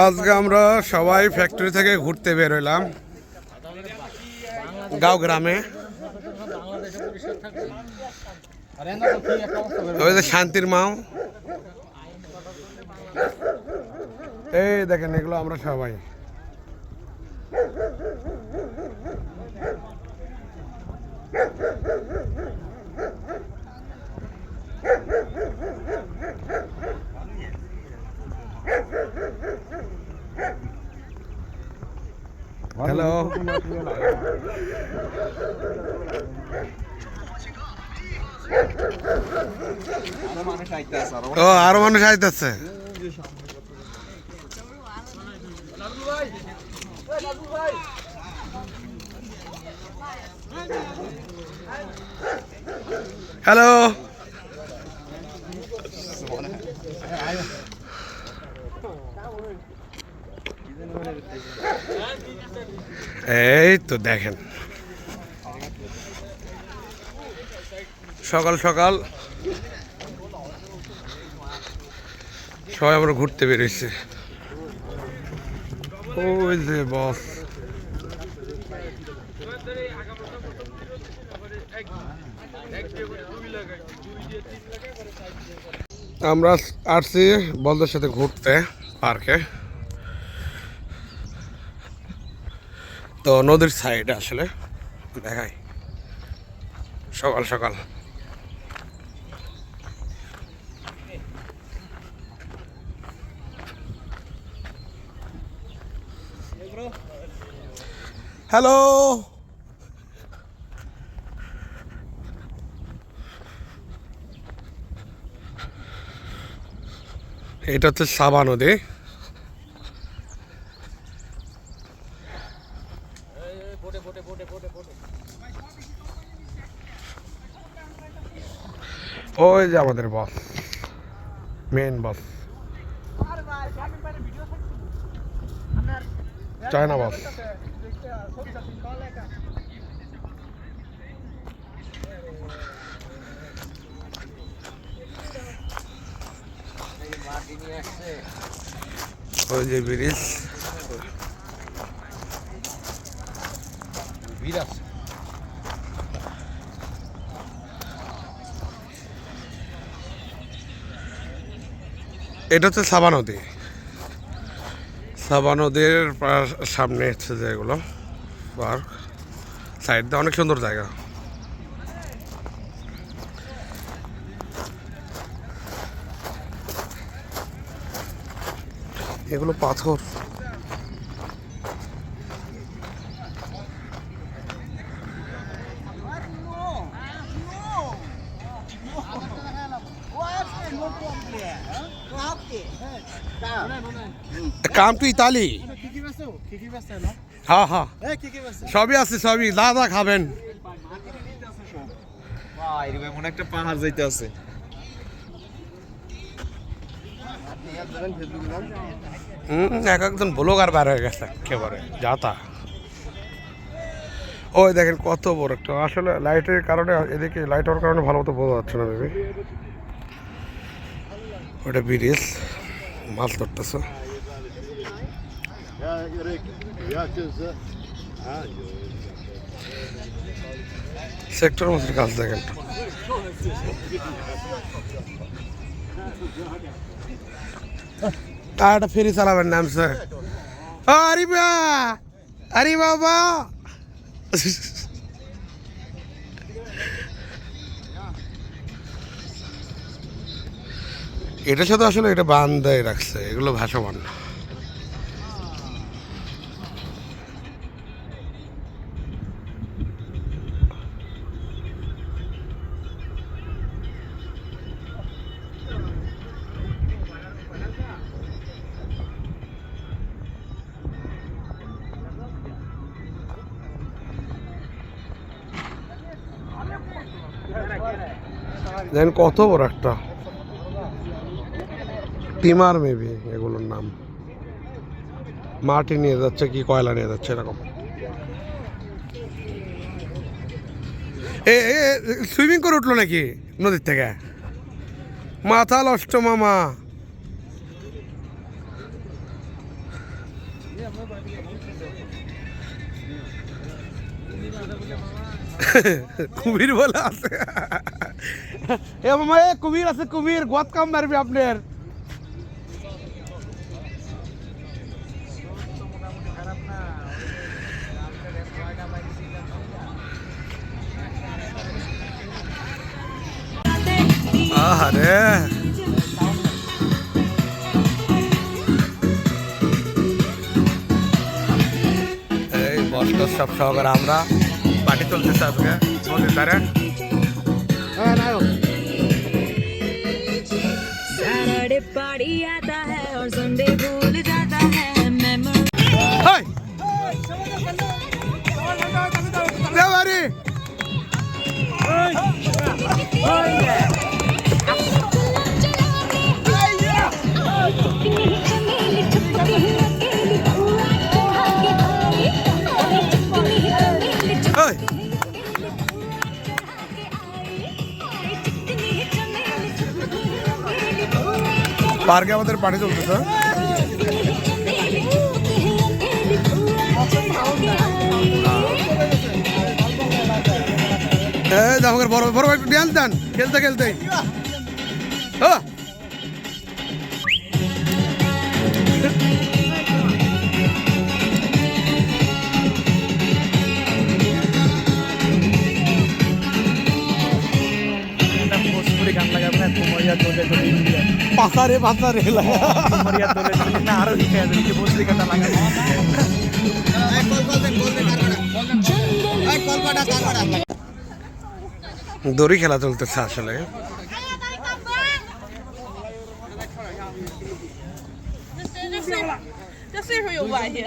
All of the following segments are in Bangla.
আজকে আমরা সবাই ফ্যাক্টরি থেকে ঘুরতে বের হইলাম গাঁও গ্রামে। ওই যে শান্তির মাও, এই দেখেন এগুলো আমরা সবাই। হ্যালো, ও আরো মানুষ আইতেছে। হ্যালো, এই তো দেখেন সকাল সকাল সবাই আমরা ঘুরতে বেরিয়েছি। ওই যে বস, আমরা আসছি বলদের সাথে ঘুরতে পার্কে। তো নদীর সাইডে আসলে দেখাই সকাল সকাল। হ্যালো, এটা হচ্ছে সাবা নদী। ওই যে আমাদের বস, মেন বস, চায়না বস। ওই যে ব্রিজ, এটা হচ্ছে সাবা নদী। সাবা নদীর সামনে হচ্ছে যে এগুলো পার্ক, সাইড দিয়ে অনেক সুন্দর জায়গা। এগুলো পাথর। Come to Italy. হ্যাঁ হ্যাঁ, সবই আছে, সবই দাদা খাবেন। মনে একটা পাহাড় যাইতে আছে। এক একজন ব্লগার বার হয়ে গেছে একেবারে যাতা। ওই দেখেন কত বড় একটা, আসলে লাইটের কারণে, এদিকে লাইট হওয়ার কারণে ভালো মতো বোঝা যাচ্ছে না বেবি। ওটা ব্রিজ, মাছ ধরতেছে। সেক্টর মাছের কাজ দেখেন। একটা ফেরি চালাবেন নামছে। আরিবা, আরে বাবা, এটার সাথে আসলে এটা বান্ধাই রাখছে, এগুলো ভাসমান না। দেন কত বড় একটা টিমার, মেবি এগুলোর নাম। মাটি নিয়ে যাচ্ছে কি কয়লা নিয়ে যাচ্ছে এরকম। সুইমিং করে উঠলো নাকি নদীর থেকে? মাথা নষ্ট মামা। কুমির বলে আছে এ মামা এ কুমির আছে কুমির গত কাম মারবে আপনার আরে এই বস্ত সব সহকারে আমরা পার্টি চলতেছে আজকে আমাদের দ্বারা सैटरडे पार्टी आता है और संडे भूल जाता है मेमोरी হাই দেবারি হাই পার্কে আমাদের পার্টি চলতেছে আমাকে বড় বড় একটু ড্যান্স দেন খেলতে খেলতে পাসারে পাসারে দড়ি খেলা চলতেছে আসলে这岁数有关系。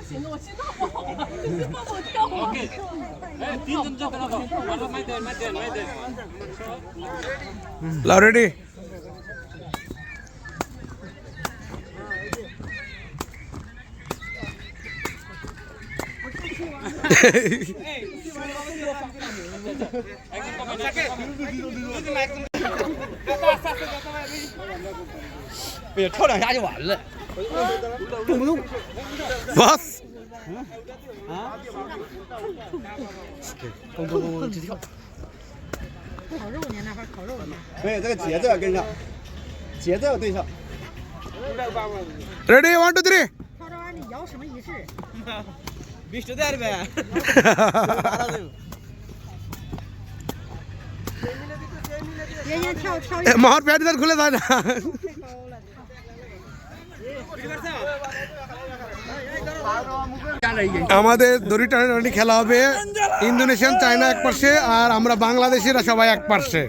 行了，我心脏不好了，帮我跳舞。লাউ রেডি别跳两下就完了，动不动 বাস 动动动直跳。烤肉呢？那块烤肉呢？对，这个节奏要跟上，节奏要对上。 রেডি 1 2 3跳这玩意儿你摇什么仪式？必须得呗。别先跳跳一 মার প্যাট দার খুলে যায় না আমাদের দড়ি টানাটানি খেলা হবে ইন্দোনেশিয়ান চায়না এক পাশে আর আমরা বাংলাদেশিরা সবাই এক পাশে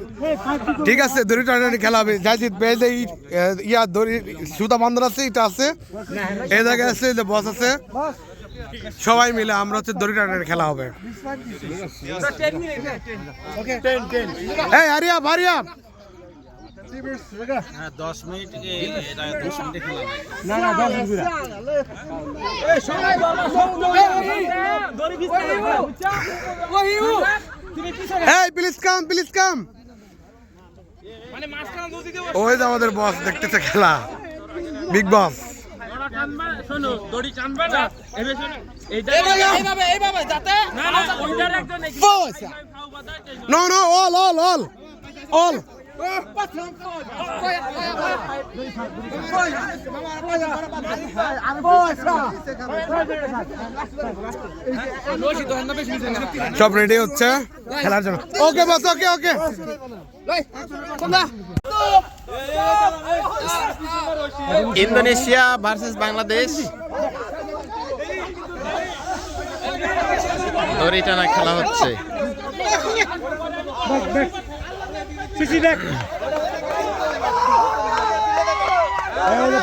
ঠিক আছে দড়ি টানাটানি খেলা হবে যা জিতবে যে ইয়া দড়ি সুতা বান্ধন আছে এটা আছে এই জায়গায় আছে যে বস আছে সবাই মিলে আমরা হচ্ছে দড়ি টানাটানি খেলা হবে এই আরিয়া ভারিয়া 10 মিনিট 10 মিনিট খেলা না না 10 মিনিট এই প্লিজ কাম ওই যে আমাদের বস দেখতেছে খেলা বিগ বস শোনো দড়ি টানবে না এবে শোনো এইভাবে যাতে না না ওইটার একজন নো নো অল সব রেডি হচ্ছে খেলার জন্য ওকে বস ওকে ইন্দোনেশিয়া ভার্সেস বাংলাদেশ দড়ি টানা খেলা হচ্ছে।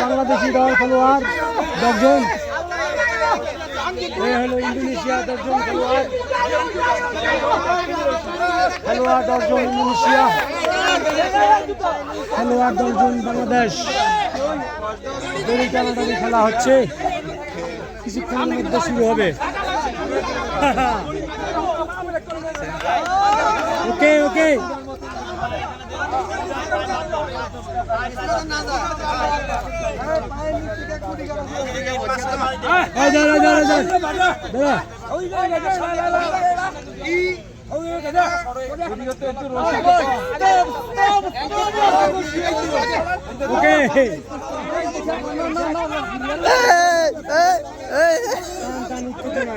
বাংলাদেশি দল খেলোয়াড় 10 জন এই হলো ইন্দোনেশিয়া 10 জন খেলোয়াড় 10 জন ইন্দোনেশিয়া খেলোয়াড় দলজন বাংলাদেশ দড়ি টানাটানি খেলা হচ্ছে কিছুক্ষণের মধ্যে শুরু হবে ওকে ওকে ওকে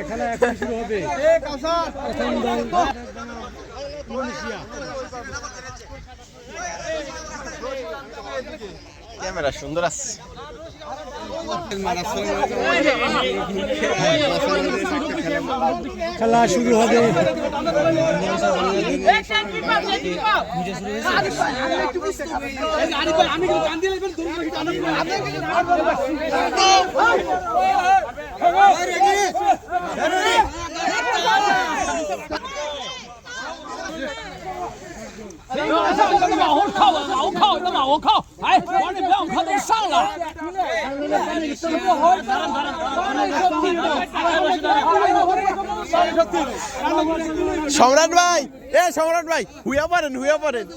খেলা এখন শুরু হবে প্রথম দল ইন্দোনেশিয়া ক্যামেরা সুন্দর আছে খেলা শুরু হবে সম্রাট ভাই সম্রাট ভাই হুইয়া পারেন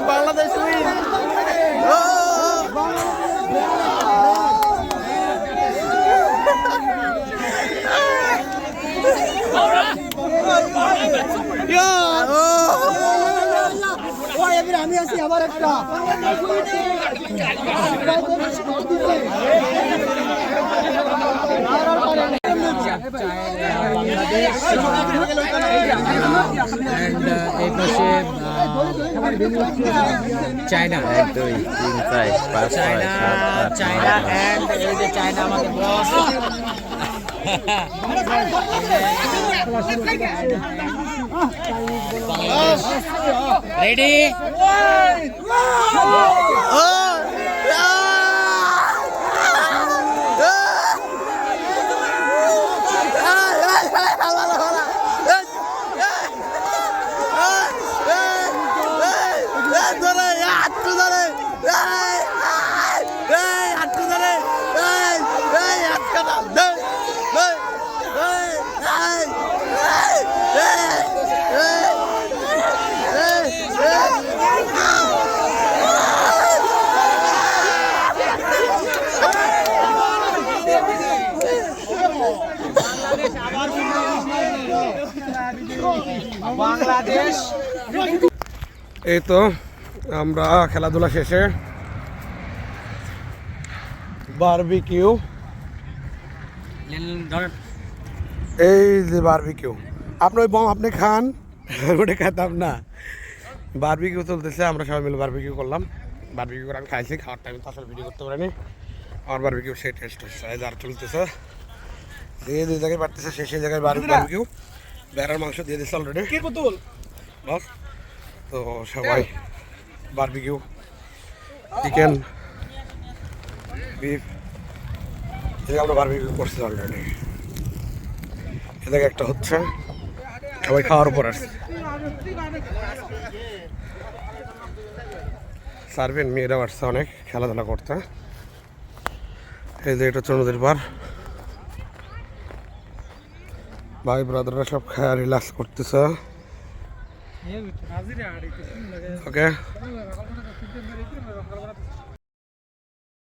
বাংলাদেশ উইন আমি আছি আবার একটা চায়না চায়না এন্ড এই যে চায়না আমাদের বস রেডি বাংলাদেশ এই তো আমরা খেলাধুলা শেষে বারবিকিউ এই যে বারবিকিউ আপনি ওই বম আপনি খান ওটা খেতাম না বারবিকিউ চলতেছে আমরা সবাই মিলে বারবিকিউ করলাম বারবিকিউ করে আমি খাইছি খাওয়ার টাইম তো আসলে ভিডিও করতে পারিনি আমার বারবিকিউ সেই টেস্ট হচ্ছে যার চলতেছে যে জায়গায় বাড়তেছে সেই জায়গায় বারবিকিউ বেড়ার মাংস দিয়ে দিচ্ছে অলরেডি বস তো সবাই বারবিকিউ চিকেন বিফ এদিকে আমরা বারবিকিউ করছি অলরেডি এদিকে একটা হচ্ছে সবাই খাওয়ার উপর আসছে সার্ভেন মেয়েরাও আসছে অনেক খেলাধুলা করতে এই যে এটা হচ্ছে নদীর পার ভাই ব্রাদাররা সব খায় রিল্যাক্স করতেছে ওকে